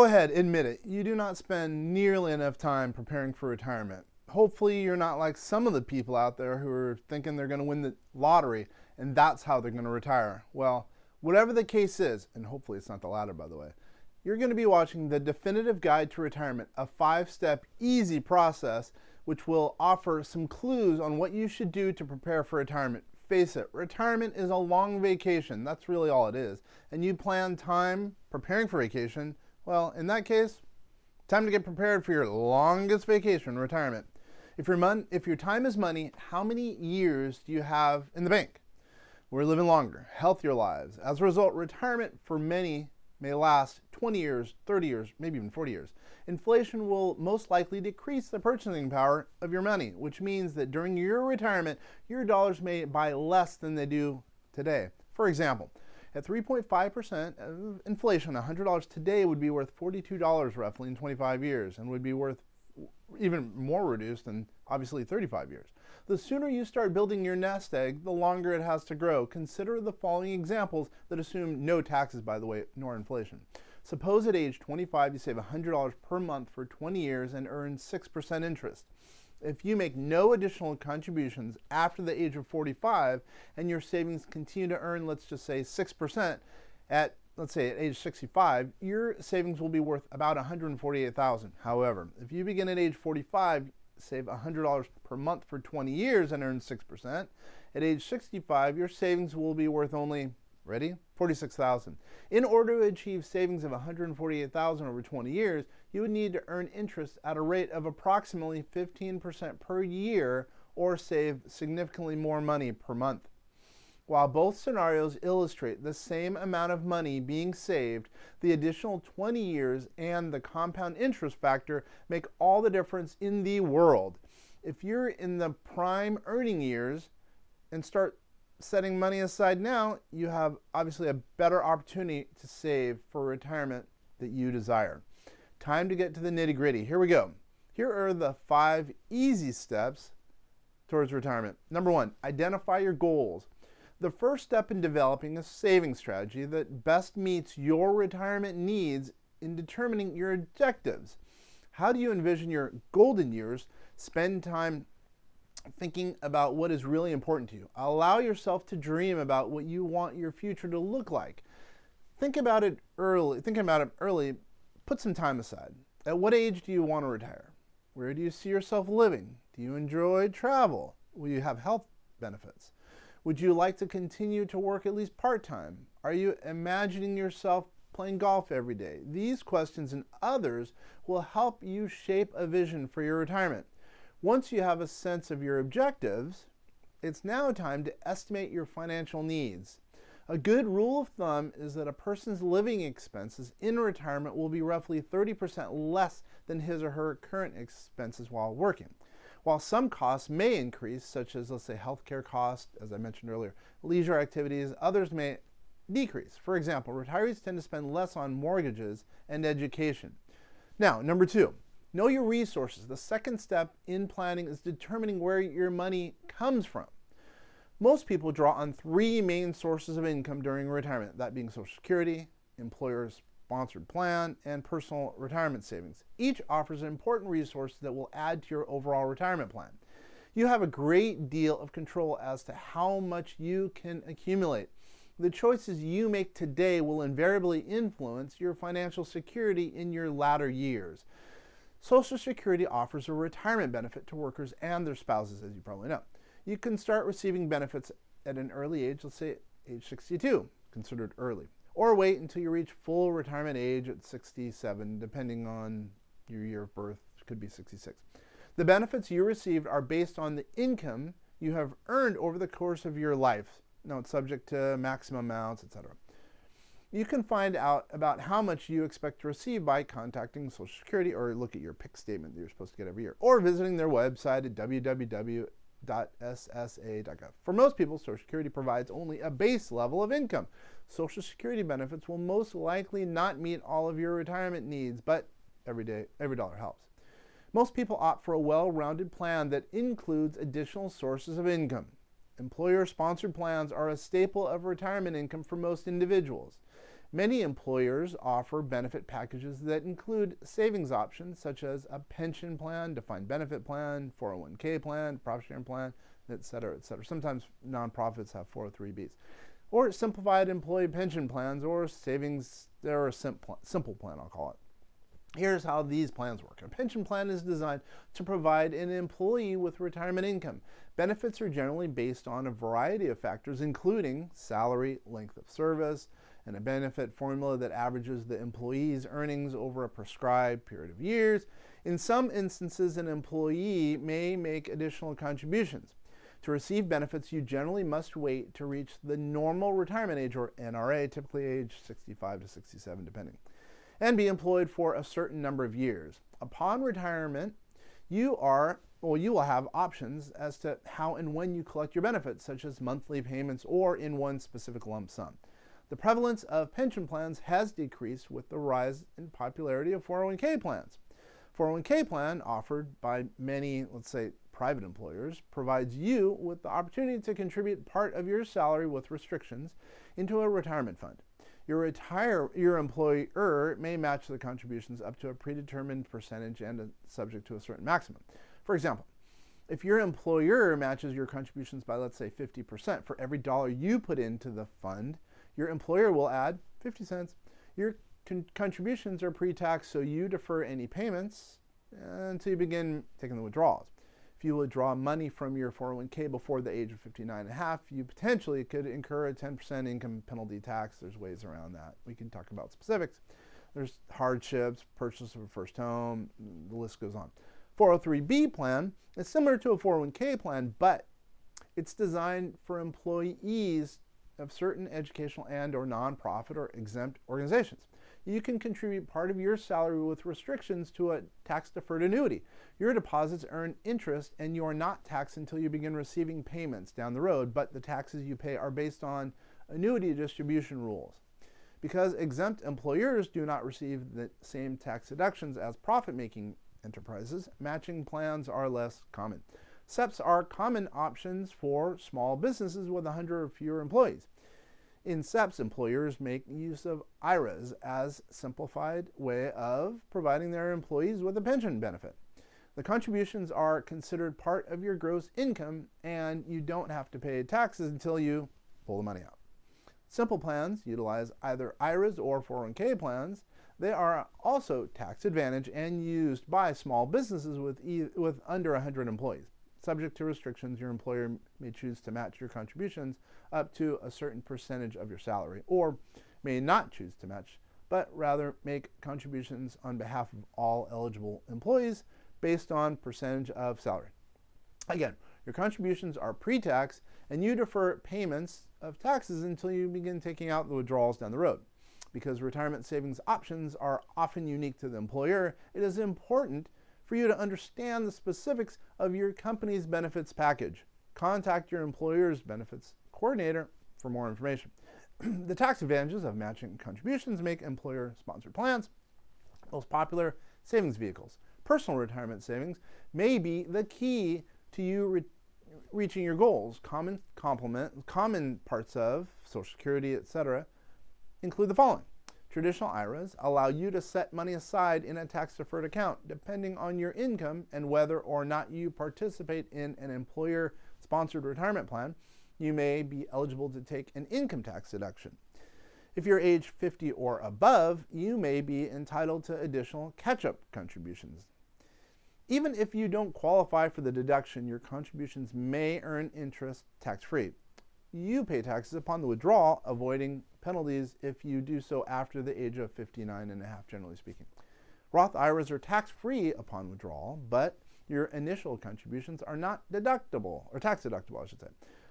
go ahead, admit it. You do not spend nearly enough time preparing for retirement. Hopefully you're not like some of the people out there who are thinking they're going to win the lottery and that's how they're going to retire. Well, whatever the case is, and hopefully it's not the latter, by the way, you're going to be watching the Definitive Guide to Retirement, a 5-step easy process which will offer some clues on what you should do to prepare for retirement. Face it, retirement is a long vacation. That's really all it is. And you plan time preparing for vacation, well, in that case, time to get prepared for your longest vacation, retirement. If your time is money, how many years do you have in the bank? We're living longer, healthier lives. As a result, retirement for many may last 20 years, 30 years, maybe even 40 years. Inflation will most likely decrease the purchasing power of your money, which means that during your retirement, your dollars may buy less than they do today. For example, at 3.5% of inflation, $100 today would be worth $42 roughly in 25 years and would be worth even more reduced in obviously 35 years. The sooner you start building your nest egg, the longer it has to grow. Consider the following examples that assume no taxes, by the way, nor inflation. Suppose at age 25 you save $100 per month for 20 years and earn 6% interest. If you make no additional contributions after the age of 45 and your savings continue to earn, let's just say 6% at, let's say at age 65, your savings will be worth about $148,000. However, if you begin at age 45, save $100 per month for 20 years and earn 6%, at age 65, your savings will be worth only, ready? $46,000. In order to achieve savings of $148,000 over 20 years, you would need to earn interest at a rate of approximately 15% per year or save significantly more money per month. While both scenarios illustrate the same amount of money being saved, the additional 20 years and the compound interest factor make all the difference in the world. If you're in the prime earning years and start setting money aside now, you have obviously a better opportunity to save for retirement that you desire. Time to get to the nitty-gritty. Here we go. Here are the 5 easy steps towards retirement. Number 1, identify your goals. The first step in developing a saving strategy that best meets your retirement needs in determining your objectives. How do you envision your golden years? Spend time thinking about what is really important to you. Allow yourself to dream about what you want your future to look like. Think about it early. Put some time aside. At what age do you want to retire? Where do you see yourself living? Do you enjoy travel? Will you have health benefits? Would you like to continue to work at least part-time? Are you imagining yourself playing golf every day? These questions and others will help you shape a vision for your retirement. Once you have a sense of your objectives, it's now time to estimate your financial needs. A good rule of thumb is that a person's living expenses in retirement will be roughly 30% less than his or her current expenses while working. While some costs may increase, such as, let's say, healthcare costs, as I mentioned earlier, leisure activities, others may decrease. For example, retirees tend to spend less on mortgages and education. Now, number 2, know your resources. The second step in planning is determining where your money comes from. Most people draw on 3 main sources of income during retirement, that being Social Security, employer-sponsored plan, and personal retirement savings. Each offers an important resource that will add to your overall retirement plan. You have a great deal of control as to how much you can accumulate. The choices you make today will invariably influence your financial security in your latter years. Social Security offers a retirement benefit to workers and their spouses, as you probably know. You can start receiving benefits at an early age, let's say age 62, considered early, or wait until you reach full retirement age at 67, depending on your year of birth, it could be 66. The benefits you received are based on the income you have earned over the course of your life. Now, it's subject to maximum amounts, etc. You can find out about how much you expect to receive by contacting Social Security or look at your PIC statement that you're supposed to get every year, or visiting their website at www.ssa.gov. For most people, Social Security provides only a base level of income. Social Security benefits will most likely not meet all of your retirement needs, but every dollar helps. Most people opt for a well-rounded plan that includes additional sources of income. Employer-sponsored plans are a staple of retirement income for most individuals. Many employers offer benefit packages that include savings options such as a pension plan, defined benefit plan, 401k plan, profit sharing plan, et cetera, et cetera. Sometimes nonprofits have 403bs. Or simplified employee pension plans or savings, or a simple plan, I'll call it. Here's how these plans work. A pension plan is designed to provide an employee with retirement income. Benefits are generally based on a variety of factors, including salary, length of service, and a benefit formula that averages the employee's earnings over a prescribed period of years. In some instances, an employee may make additional contributions. To receive benefits, you generally must wait to reach the normal retirement age, or NRA, typically age 65 to 67, depending, and be employed for a certain number of years. Upon retirement, you will have options as to how and when you collect your benefits, such as monthly payments or in one specific lump sum. The prevalence of pension plans has decreased with the rise in popularity of 401k plans. 401k plan, offered by many, let's say, private employers, provides you with the opportunity to contribute part of your salary with restrictions into a retirement fund. Your employer may match the contributions up to a predetermined percentage and subject to a certain maximum. For example, if your employer matches your contributions by, let's say, 50%, for every dollar you put into the fund, your employer will add 50 cents. Your contributions are pre-tax, so you defer any payments until you begin taking the withdrawals. If you withdraw money from your 401k before the age of 59 and a half, you potentially could incur a 10% income penalty tax. There's ways around that. We can talk about specifics. There's hardships, purchase of a first home, the list goes on. 403b plan is similar to a 401k plan, but it's designed for employees of certain educational and or nonprofit or exempt organizations. You can contribute part of your salary with restrictions to a tax-deferred annuity. Your deposits earn interest and you are not taxed until you begin receiving payments down the road, but the taxes you pay are based on annuity distribution rules. Because exempt employers do not receive the same tax deductions as profit-making enterprises, matching plans are less common. SEPs are common options for small businesses with 100 or fewer employees. In SEPs, employers make use of IRAs as a simplified way of providing their employees with a pension benefit. The contributions are considered part of your gross income, and you don't have to pay taxes until you pull the money out. Simple plans utilize either IRAs or 401k plans. They are also tax advantage and used by small businesses with under 100 employees. Subject to restrictions, your employer may choose to match your contributions up to a certain percentage of your salary, or may not choose to match, but rather make contributions on behalf of all eligible employees based on percentage of salary. Again, your contributions are pre-tax, and you defer payments of taxes until you begin taking out the withdrawals down the road. Because retirement savings options are often unique to the employer, it is important for you to understand the specifics of your company's benefits package. Contact your employer's benefits coordinator for more information. The tax advantages of matching contributions make employer-sponsored plans most popular savings vehicles. Personal retirement savings may be the key to you reaching your goals. Common parts of Social Security, etc., include the following. Traditional IRAs allow you to set money aside in a tax-deferred account depending on your income and whether or not you participate in an employer-sponsored retirement plan. You may be eligible to take an income tax deduction. If you're age 50 or above, you may be entitled to additional catch-up contributions. Even if you don't qualify for the deduction, your contributions may earn interest tax-free. You pay taxes upon the withdrawal, avoiding penalties if you do so after the age of 59 and a half, generally speaking. Roth IRAs are tax-free upon withdrawal, but your initial contributions are not deductible, or tax deductible, I should say.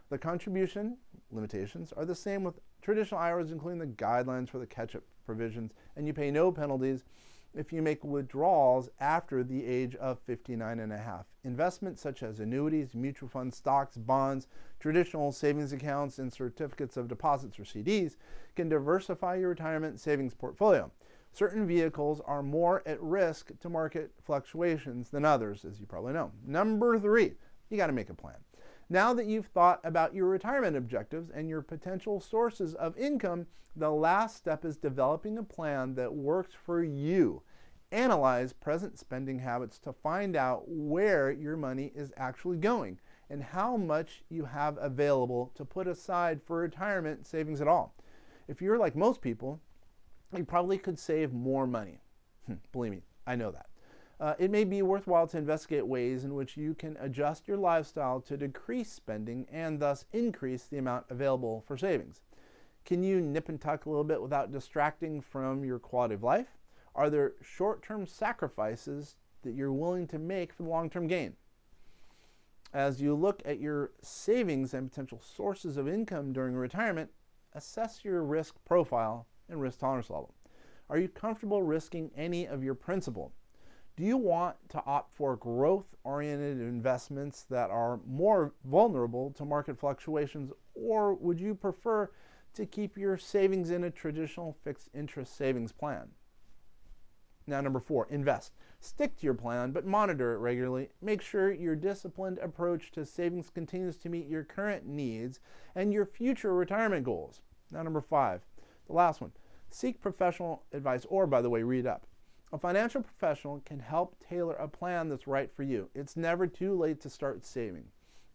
The contribution limitations are the same with traditional IRAs, including the guidelines for the catch-up provisions, and you pay no penalties if you make withdrawals after the age of 59 and a half. Investments such as annuities, mutual funds, stocks, bonds, traditional savings accounts, and certificates of deposits or CDs can diversify your retirement savings portfolio. Certain vehicles are more at risk to market fluctuations than others, as you probably know. Number 3, you got to make a plan. Now that you've thought about your retirement objectives and your potential sources of income, the last step is developing a plan that works for you. Analyze present spending habits to find out where your money is actually going and how much you have available to put aside for retirement savings at all. If you're like most people, you probably could save more money. Believe me, I know that. It may be worthwhile to investigate ways in which you can adjust your lifestyle to decrease spending and thus increase the amount available for savings. Can you nip and tuck a little bit without distracting from your quality of life? Are there short-term sacrifices that you're willing to make for the long-term gain? As you look at your savings and potential sources of income during retirement, assess your risk profile and risk tolerance level. Are you comfortable risking any of your principal? Do you want to opt for growth-oriented investments that are more vulnerable to market fluctuations, or would you prefer to keep your savings in a traditional fixed interest savings plan? Now, number 4, invest. Stick to your plan, but monitor it regularly. Make sure your disciplined approach to savings continues to meet your current needs and your future retirement goals. Now, number 5, the last one. Seek professional advice, or, by the way, read up. A financial professional can help tailor a plan that's right for you. It's never too late to start saving.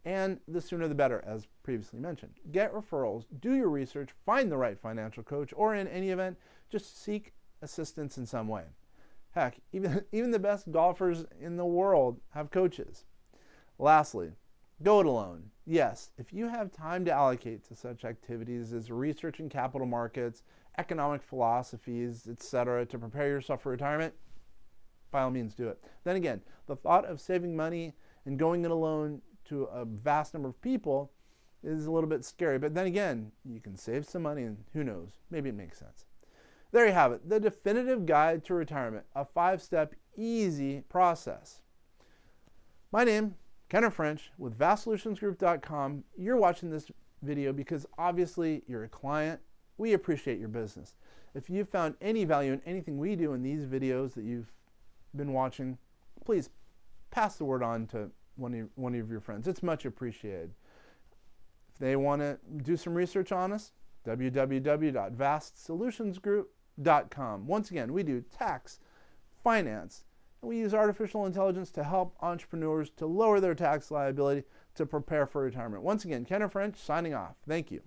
And the sooner the better, as previously mentioned. Get referrals, do your research, find the right financial coach, or in any event, just seek assistance in some way. Heck, even the best golfers in the world have coaches. Lastly, go it alone. Yes, if you have time to allocate to such activities as researching capital markets, economic philosophies, etc., to prepare yourself for retirement, by all means do it. Then again, the thought of saving money and going it alone to a vast number of people is a little bit scary. But then again, you can save some money and who knows, maybe it makes sense. There you have it, the definitive guide to retirement, a 5-step easy process. My name, Kenner French with VastSolutionsGroup.com. You're watching this video because obviously you're a client. We appreciate your business. If you found any value in anything we do in these videos that you've been watching, please pass the word on to one of your friends. It's much appreciated. If they want to do some research on us, www.vastsolutionsgroup.com. Once again, we do tax, finance, and we use artificial intelligence to help entrepreneurs to lower their tax liability to prepare for retirement. Once again, Kenner French signing off. Thank you.